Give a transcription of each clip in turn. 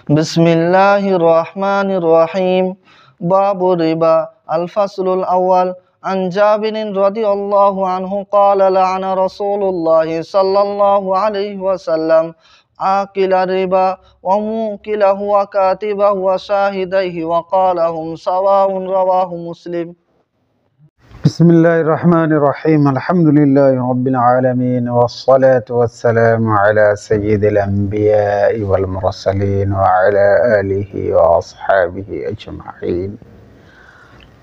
بسم الله الرحمن الرحيم. باب الربا. الفصل الأول. عن جابر رضي الله عنه قال لعن رسول الله صلى الله عليه وسلم آكل الربا وموكله وكاتبه وشاهديه وقال هم سواء. رواه مسلم. بسم الله الرحمن الرحيم. الحمد لله رب العالمين والصلاة والسلام على سيد الأنبياء والمرسلين وعلى آله وأصحابه أجمعين.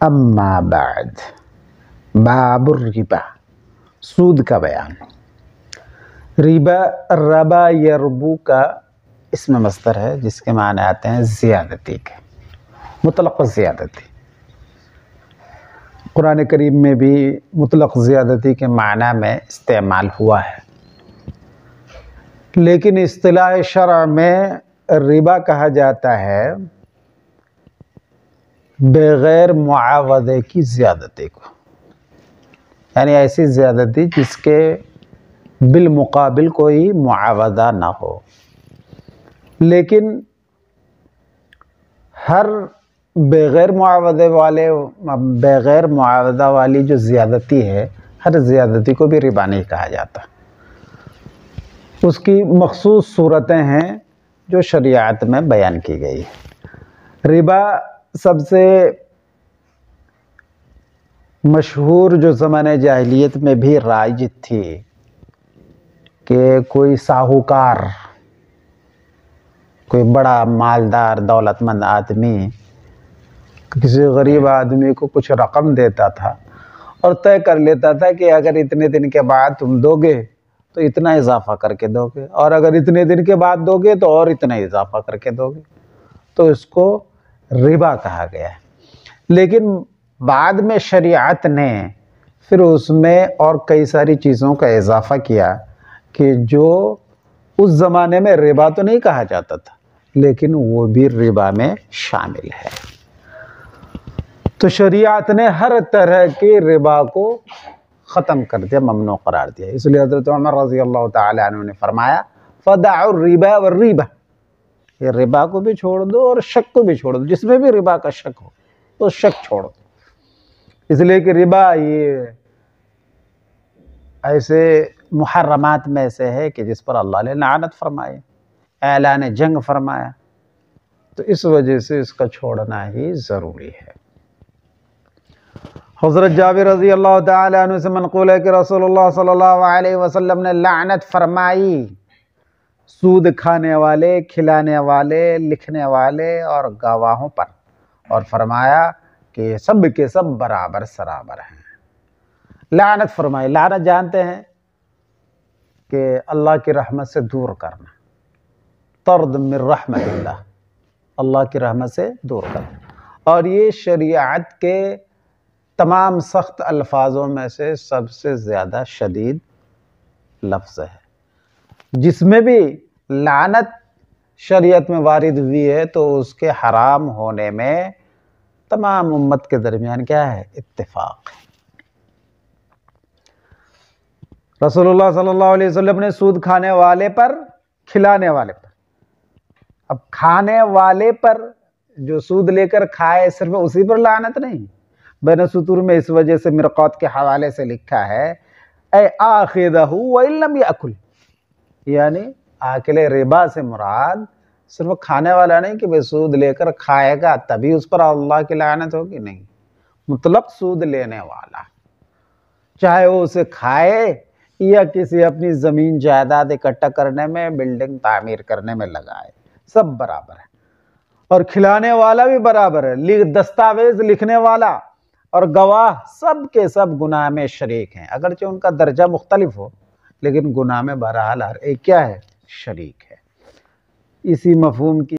أما بعد. باب الربا، سود کا بیان. ربا یربو کا اسم مصدر ہے جس کے معنی آتے ہیں زیادتی کے، مطلق زیادتی. قرآن کریم میں بھی مطلق زیادتی کے معنی میں استعمال ہوا ہے، لیکن اصطلاح شرع میں ربا کہا جاتا ہے بغیر معاوضے کی زیادتی کو، یعنی ایسی زیادتی جس کے بالمقابل کوئی معاوضہ نہ ہو. لیکن ہر بغیر معاوضہ والی جو زیادتی ہے، ہر زیادتی کو بھی ربا نہیں کہا جاتا. اس کی مخصوص صورتیں ہیں جو شریعت میں بیان کی گئی ہے. ربا سب سے مشہور جو زمانے جاہلیت میں بھی رائج تھی کہ کوئی ساہوکار، کوئی بڑا مالدار دولت مند آدمی کسی غریب آدمی کو کچھ رقم دیتا تھا اور طے کر لیتا تھا کہ اگر اتنے دن کے بعد تم دو گے تو اتنا اضافہ کر کے دو گے، اور اگر اتنے دن کے بعد دو گے تو اور اتنا اضافہ کر کے دو گے. تو اس کو ربا کہا گیا ہے. لیکن بعد میں شریعت نے پھر اس میں اور کئی ساری چیزوں کا اضافہ کیا کہ جو اس زمانے میں ربا تو نہیں کہا جاتا تھا لیکن وہ بھی ربا میں شامل ہے. تو شریعت نے ہر طرح کے ربا کو ختم کر دیا، ممنوع قرار دیا. اس لیے حضرت عمر رضی اللہ تعالی عنہ نے فرمایا فَدَعُوا الرِّبَا وَالرِّبَا، یہ ربا کو بھی چھوڑ دو اور شک کو بھی چھوڑ دو. جس میں بھی ربا کا شک ہو تو شک چھوڑ دو، اس لیے کہ ربا یہ ایسے محرمات میں سے ہے کہ جس پر اللہ نے لعنت فرمائی، اعلان جنگ فرمایا. تو اس وجہ سے اس کا چھوڑنا ہی ضروری ہے. حضرت جابر رضی اللہ تعالی عنہ سے منقول ہے کہ رسول اللہ صلی اللہ علیہ وسلم نے لعنت فرمائی سود کھانے والے، کھلانے والے، لکھنے والے اور گواہوں پر، اور فرمایا کہ سب کے سب برابر سرابر ہیں. لعنت فرمائی. لعنت جانتے ہیں کہ اللہ کی رحمت سے دور کرنا، طرد من رحمت اللہ، اللہ کی رحمت سے دور کرنا. اور یہ شریعت کے تمام سخت الفاظوں میں سے سب سے زیادہ شدید لفظ ہے. جس میں بھی لعنت شریعت میں وارد ہوئی ہے تو اس کے حرام ہونے میں تمام امت کے درمیان کیا ہے؟ اتفاق ہے. رسول اللہ صلی اللہ علیہ وسلم نے سود کھانے والے پر، کھلانے والے پر، اب کھانے والے پر جو سود لے کر کھائے صرف اسی پر لعنت نہیں. بین سطور میں اس وجہ سے مرقات کے حوالے سے لکھا ہے اے آخذہ وَإِن لَمْ يَأْكُلْ، یعنی آکل ربا سے مراد صرف کھانے والا نہیں کہ سود لے کر کھائے گا تبھی اس پر اللہ کی لعنت ہوگی، نہیں، مطلق سود لینے والا چاہے وہ اسے کھائے یا کسی اپنی زمین جائیداد اکٹھا کرنے میں، بلڈنگ تعمیر کرنے میں لگائے، سب برابر ہے. اور کھلانے والا بھی برابر ہے. دستاویز لکھنے والا اور گواہ سب کے سب گناہ میں شریک ہیں، اگرچہ ان کا درجہ مختلف ہو لیکن گناہ میں بہرحال ہر ایک کیا ہے؟ شریک ہے. اسی مفہوم کی